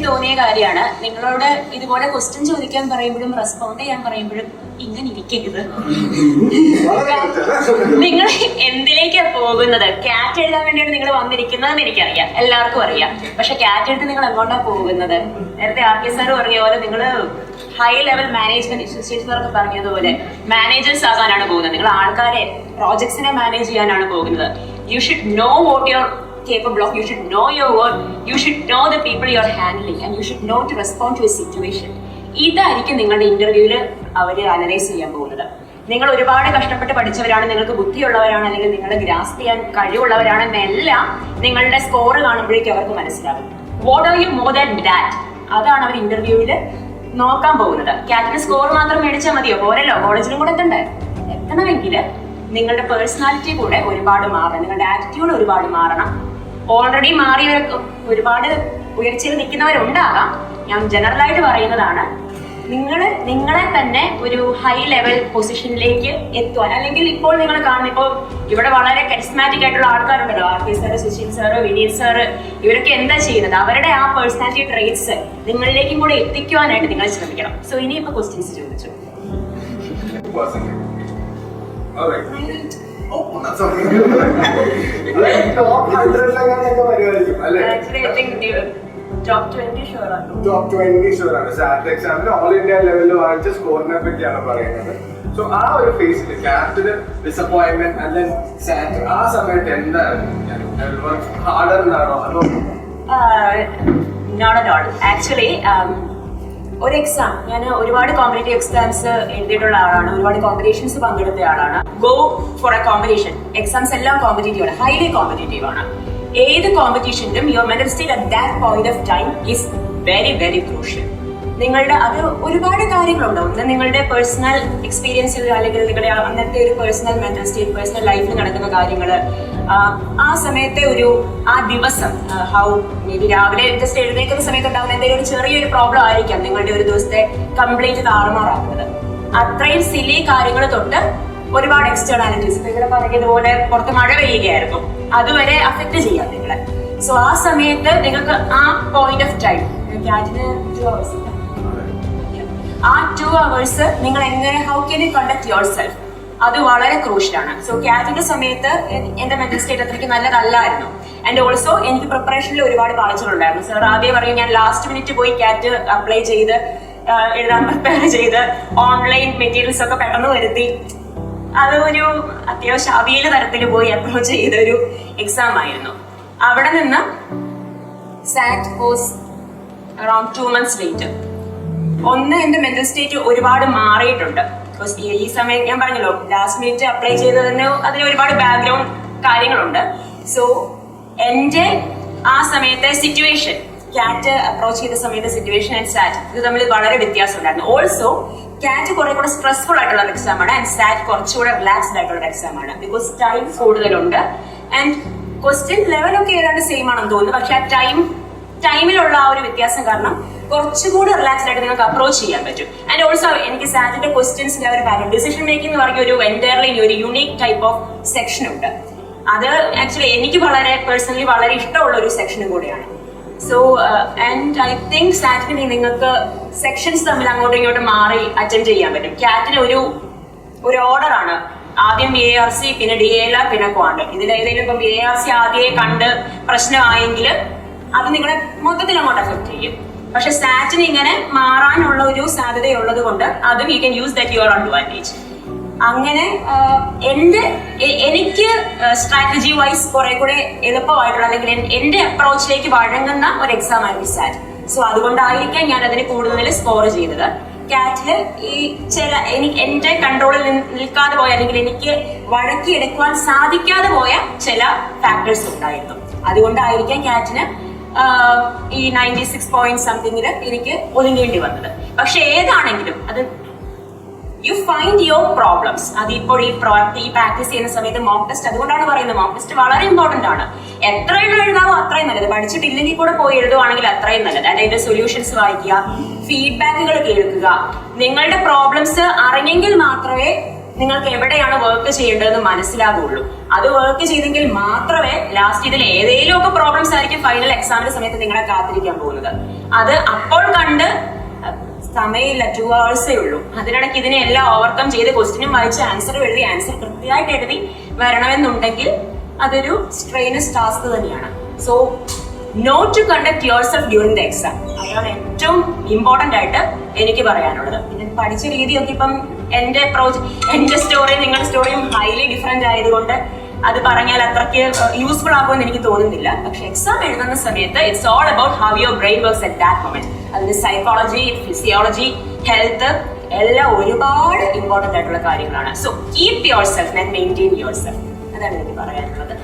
തോന്നിയ കാര്യമാണ്. നിങ്ങളോട് ഇതുപോലെ ക്വസ്റ്റ്യൻ ചോദിക്കാൻ പറയുമ്പോഴും റെസ്പോണ്ട് ചെയ്യാൻ പറയുമ്പോഴും ഇങ്ങനെ ഇരിക്കരുത്. നിങ്ങൾ എന്തിലേക്കാണ് പോകുന്നത്? കാറ്റ് എഴുതാൻ വേണ്ടിയാണ് നിങ്ങൾ വന്നിരിക്കുന്നതെന്ന് എനിക്കറിയാം, എല്ലാവർക്കും അറിയാം. പക്ഷെ കാറ്റ് എഴുതി നിങ്ങൾ എങ്ങോട്ടാണ് പോകുന്നത്? നേരത്തെ ആർ കെ സാർ പറഞ്ഞ പോലെ നിങ്ങൾ ഹൈ ലെവൽ മാനേജ്മെന്റ് ഇൻസ്റ്റിറ്റ്യൂഷൻസൊക്കെ പറഞ്ഞതുപോലെ മാനേജേഴ്സ് ആകാനാണ് പോകുന്നത്. നിങ്ങൾ ആൾക്കാരെ പ്രോജക്ട്സിനെ മാനേജ് ചെയ്യാനാണ് പോകുന്നത്. You should know what your capable of, you should know your work, you should know the people you are handling, and you should know to respond to a situation. ഇതായിരിക്കും നിങ്ങളുടെ ഇന്റർവ്യൂവിൽ അവർ analyse ചെയ്യാൻ പോകുന്നത്. നിങ്ങൾ ഒരുപാട് കഷ്ടപ്പെട്ട് പഠിച്ചവരാണ്, നിങ്ങൾക്ക് ബുദ്ധിയുള്ളവരാണ്, അല്ലെങ്കിൽ നിങ്ങൾ ഗ്രാസ്പ് ചെയ്യാൻ കഴിവുള്ളവരാണെന്നെല്ലാം നിങ്ങളുടെ സ്കോർ കാണുമ്പോഴേക്കും അവർക്ക് മനസ്സിലാകും. What are you more than that? അതാണ് അവർ ഇന്റർവ്യൂവിൽ നോക്കാൻ പോകുന്നത്. കാറ്റിന് സ്കോർ മാത്രം മേടിച്ചാൽ മതിയോ? പോരല്ലോ, കോളേജിലും കൂടെ എത്തണമെങ്കിൽ നിങ്ങളുടെ പേഴ്സണാലിറ്റി കൂടെ ഒരുപാട് മാറണം, നിങ്ങളുടെ ആറ്റിറ്റ്യൂഡ് ഒരുപാട് മാറണം. ഓൾറെഡി മാറിയവർക്ക് ഒരുപാട് ഉയർച്ചയിൽ നിൽക്കുന്നവരുണ്ടാകാം. ഞാൻ ജനറലായിട്ട് പറയുന്നതാണ്, നിങ്ങളെ തന്നെ ഒരു ഹൈ ലെവൽ പൊസിഷനിലേക്ക് എത്തുവാൻ, അല്ലെങ്കിൽ ഇപ്പോൾ നിങ്ങൾ കാണുന്ന ഇപ്പോൾ ഇവിടെ വളരെ കരിസ്മാറ്റിക് ആയിട്ടുള്ള ആൾക്കാരുണ്ടല്ലോ, R K sir, Sushil sir, Vineeth sir, ഇവരൊക്കെ എന്താ ചെയ്യുന്നത്? അവരുടെ ആ പേഴ്സണാലിറ്റി ട്രേറ്റ്സ് നിങ്ങളിലേക്കും കൂടെ എത്തിക്കുവാനായിട്ട് നിങ്ങൾ ശ്രമിക്കണം. സോ ഇനിയിപ്പോ ക്വസ്റ്റ്യൻസ് ചോദിച്ചു. All right. Oh, that's something new. Top 100 ലങ്ങാനൊക്കെ വരുമായിരിക്കും അല്ലേ? Actually, I think top 20 sure ആണ്. Top 20 sure ആണ്. SAT എക്സാമിന് ഓൾ ഇന്ത്യ ലെവലിൽ വാങ്ങിച്ച സ്കോറിനെ പറ്റിയാണ് പറയുന്നത്. സോ ആ ഒരു ഫേസിൽ കാറ്റിന് ഡിസപ്പോയിന്റ്മെന്റ് അല്ലെങ്കിൽ സാറ്റ് ആ സമയത്ത് എന്തായിരുന്നു? ഹാർഡർ എന്നാണോ അതോ? Not at all. Actually, ഒരു എക്സാം, ഞാൻ ഒരുപാട് കോമ്പറ്റേറ്റീവ് എക്സാംസ് എഴുതിയിട്ടുള്ള ആളാണ്, ഒരുപാട് കോമ്പറ്റീഷൻസ് പങ്കെടുത്ത ആളാണ്. Go for a competition. Exams എല്ലാം കോമ്പറ്റേറ്റീവ് ആണ്, ഹൈലി കോമ്പറ്റേറ്റീവ് ആണ്. ഏത് കോമ്പറ്റീഷനിലും your mental state at that point of time is very very crucial. നിങ്ങളുടെ അത് ഒരുപാട് കാര്യങ്ങളുണ്ട്. ഒന്ന് നിങ്ങളുടെ പേഴ്സണൽ എക്സ്പീരിയൻസിൽ, അല്ലെങ്കിൽ നിങ്ങളുടെ അന്നത്തെ ഒരു പേഴ്സണൽ മെന്റൽ സ്റ്റേറ്റ്, പേഴ്സണൽ ലൈഫിൽ നടക്കുന്ന കാര്യങ്ങൾ, ആ സമയത്തെ ആ ദിവസം, ഹൗ മേ ബി രാവിലെ ജസ്റ്റ് എഴുന്നേക്കുന്ന സമയത്ത് ഉണ്ടാകുന്ന എന്തെങ്കിലും ഒരു ചെറിയൊരു പ്രോബ്ലം ആയിരിക്കാം നിങ്ങളുടെ ഒരു ദിവസത്തെ കംപ്ലീറ്റ് താറുമാറാക്കുന്നത്. അത്രയും സിലി കാര്യങ്ങൾ തൊട്ട് ഒരുപാട് എക്സ്റ്റേണാലിറ്റീസ്, നിങ്ങളെ പറഞ്ഞതുപോലെ പുറത്ത് മഴ പെയ്യുകയായിരുന്നു, അതുവരെ അഫക്ട് ചെയ്യാം നിങ്ങളെ. സോ ആ സമയത്ത് നിങ്ങൾക്ക് ആ പോയിന്റ് ഓഫ് ടൈം, കാറ്റിന് 2 hours, ആ 2 hours നിങ്ങൾ എങ്ങനെ, how can you conduct your self, അത് വളരെ ക്രൂഷ്യലാണ്. സോ കാറ്റിന്റെ സമയത്ത് എന്റെ മെന്റൽ സ്റ്റേറ്റ് അത്രയ്ക്ക് നല്ലതല്ലായിരുന്നു. ആൻഡ് ഓൾസോ എനിക്ക് പ്രിപ്പറേഷനിൽ ഒരുപാട് പാളിച്ചകളുണ്ടായിരുന്നു. സാർ ആദ്യം പറയും, ഞാൻ ലാസ്റ്റ് മിനിറ്റ് പോയി കാറ്റ് അപ്ലൈ ചെയ്ത് എഴുതാൻ പ്രിപ്പയർ ചെയ്ത് ഓൺലൈൻ മെറ്റീരിയൽസ് ഒക്കെ പെട്ടെന്ന് വരുത്തി, അത് ഒരു അത്യാവശ്യം അവിയൽ തരത്തിൽ പോയി അപ്രോച്ച് ചെയ്ത ഒരു എക്സാം ആയിരുന്നു. അവിടെ നിന്ന് സാറ്റ് വാസ് അറൌണ്ട് 2 months later. ഒന്ന്, എന്റെ മെന്റൽ സ്റ്റേറ്റ് ഒരുപാട് മാറിയിട്ടുണ്ട്. ബിക്കോസ് ഈ സമയം ഞാൻ പറഞ്ഞല്ലോ, ലാസ്റ്റ് മിനിറ്റ് അപ്ലൈ ചെയ്തതിന് അതിന് ഒരുപാട് ബാക്ക്ഗ്രൗണ്ട് കാര്യങ്ങളുണ്ട്. സോ എന്റെ ആ സമയത്തെ സിറ്റുവേഷൻ, കാറ്റ് അപ്രോച്ച് ചെയ്ത സമയത്തെ സിറ്റുവേഷൻ ആൻഡ് സാറ്റ് ഇത് തമ്മിൽ വളരെ വ്യത്യാസം ഉണ്ടായിരുന്നു. ഓൾസോ കാറ്റ് കുറെ കൂടെ സ്ട്രെസ്ഫുൾ ആയിട്ടുള്ള എക്സാം ആണ്, ആൻഡ് സാറ്റ് കുറച്ചുകൂടെ റിലാക്സ്ഡ് ആയിട്ടുള്ള എക്സാം ആണ്. ബിക്കോസ് ടൈം കൂടുതലുണ്ട് ആൻഡ് ക്വസ്റ്റ്യൻ ലെവലൊക്കെ ഏതാണ്ട് സെയിം ആണെന്ന് തോന്നുന്നു. പക്ഷെ ആ ടൈമിലുള്ള ആ ഒരു വ്യത്യാസം കാരണം കുറച്ചുകൂടി റിലാക്സ്ഡ് ആയിട്ട് നിങ്ങൾക്ക് അപ്രോച്ച് ചെയ്യാൻ പറ്റും. ആൻഡ് ഓൾസോ എനിക്ക് സാറ്റിന്റെ ക്വസ്റ്റ്യൻസിന്റെ ഒരു കാര്യം, ഡിസിഷൻ മേക്കിംഗ് എന്ന് പറഞ്ഞ ഒരു എൻറ്റയർലി ഒരു യുണീക് ടൈപ്പ് ഓഫ് സെക്ഷൻ ഉണ്ട്. അത് ആക്ച്വലി എനിക്ക് പേഴ്സണലി വളരെ ഇഷ്ടമുള്ള ഒരു സെക്ഷനും കൂടെയാണ്. സോ ആൻഡ് ഐ തിങ്ക് സാറ്റിന് നിങ്ങൾക്ക് സെക്ഷൻസ് തമ്മിൽ അങ്ങോട്ടും ഇങ്ങോട്ടും മാറി അറ്റൻഡ് ചെയ്യാൻ പറ്റും. കാറ്റിന് ഒരു ഓർഡർ ആണ്, ആദ്യം ARC, പിന്നെ DALR, പിന്നെ ക്വാണ്ട്. ഇതിലേതെങ്കിലും ഇപ്പം ARC ആദ്യമേ കണ്ട് പ്രശ്നമായെങ്കിൽ അത് നിങ്ങളെ മൊത്തത്തിൽ അങ്ങോട്ട് അഫക്ട് ചെയ്യും. പക്ഷെ സാറ്റിന് ഇങ്ങനെ മാറാനുള്ള ഒരു സാധ്യതയുള്ളത് കൊണ്ട് അതും you can use that your advantage. അങ്ങനെ എനിക്ക് സ്ട്രാറ്റജി വൈസ് കുറെ കൂടെ എളുപ്പമായിട്ടുള്ള, അല്ലെങ്കിൽ എന്റെ അപ്രോച്ചിലേക്ക് വഴങ്ങുന്ന ഒരു എക്സാം ആയിരുന്നു സാറ്റ്. സോ അതുകൊണ്ടായിരിക്കാം ഞാൻ അതിന് കൂടുതൽ സ്കോർ ചെയ്തത്. കാറ്റില് ഈ എന്റെ കൺട്രോളിൽ നിൽക്കാതെ പോയ, അല്ലെങ്കിൽ എനിക്ക് വഴക്കിയെടുക്കുവാൻ സാധിക്കാതെ പോയ ചില ഫാക്ടേഴ്സ് ഉണ്ടായിരുന്നു. അതുകൊണ്ടായിരിക്കാം കാറ്റിന് ഈ 96 point സംതിങ്ങില് എനിക്ക് ഒതുങ്ങേണ്ടി വന്നത്. പക്ഷെ ഏതാണെങ്കിലും അത് യു ഫൈൻഡ് യുവർ പ്രോബ്ലംസ്. അതിപ്പോൾ ഈ പ്രാക്ടീസ് ചെയ്യുന്ന സമയത്ത് മോക്ക് ടെസ്റ്റ്, അതുകൊണ്ടാണ് പറയുന്നത് മോക്ക് ടെസ്റ്റ് വളരെ ഇമ്പോർട്ടന്റ് ആണ്. എത്ര എണ്ണം എഴുതാവോ അത്രയും നല്ലത്. പഠിച്ചിട്ടില്ലെങ്കിൽ കൂടെ പോയി എഴുതുവാണെങ്കിൽ അത്രയും നല്ലത്. അതിന്റെ സൊല്യൂഷൻസ് വായിക്കുക, ഫീഡ്ബാക്കുകൾ കേൾക്കുക. നിങ്ങളുടെ പ്രോബ്ലംസ് അറിഞ്ഞെങ്കിൽ മാത്രമേ നിങ്ങൾക്ക് എവിടെയാണ് വർക്ക് ചെയ്യേണ്ടതെന്ന് മനസ്സിലാകുള്ളൂ. അത് വർക്ക് ചെയ്തെങ്കിൽ മാത്രമേ ലാസ്റ്റ് ഇതിൽ ഏതെങ്കിലും ഒക്കെ പ്രോബ്ലംസ് ആയിരിക്കും ഫൈനൽ എക്സാമിന്റെ സമയത്ത് നിങ്ങളെ കാത്തിരിക്കാൻ പോകുന്നത്. അത് അപ്പോൾ കണ്ട് സമയമില്ല, 2 hours ഉള്ളൂ. അതിനിടയ്ക്ക് ഇതിനെല്ലാം ഓവർകം ചെയ്ത് ക്വസ്റ്റിനും വായിച്ച് ആൻസർ എഴുതി, ആൻസർ കൃത്യമായിട്ട് എഴുതി വരണമെന്നുണ്ടെങ്കിൽ അതൊരു സ്ട്രെയിനസ് ടാസ്ക് തന്നെയാണ്. So know to conduct yourself during the exam. അതാണ് ഏറ്റവും ഇമ്പോർട്ടന്റ് ആയിട്ട് എനിക്ക് പറയാനുള്ളത്. പിന്നെ പഠിച്ച രീതിയൊക്കെ ഇപ്പം എന്റെ സ്റ്റോറിയും നിങ്ങളുടെ സ്റ്റോറിയും ഹൈലി ഡിഫറെന്റ് ആയതുകൊണ്ട് അത് പറഞ്ഞാൽ അത്രയ്ക്ക് യൂസ്ഫുൾ ആകുമെന്ന് എനിക്ക് തോന്നുന്നില്ല. പക്ഷെ എക്സാം എഴുതുന്ന സമയത്ത് it's all about how your brain works at that moment. അതിന് സൈക്കോളജി, ഫിസിയോളജി, ഹെൽത്ത് എല്ലാം ഒരുപാട് ഇമ്പോർട്ടന്റ് ആയിട്ടുള്ള കാര്യങ്ങളാണ്. So keep your self and maintain your self. അതാണ് എനിക്ക് പറയാനുള്ളത്.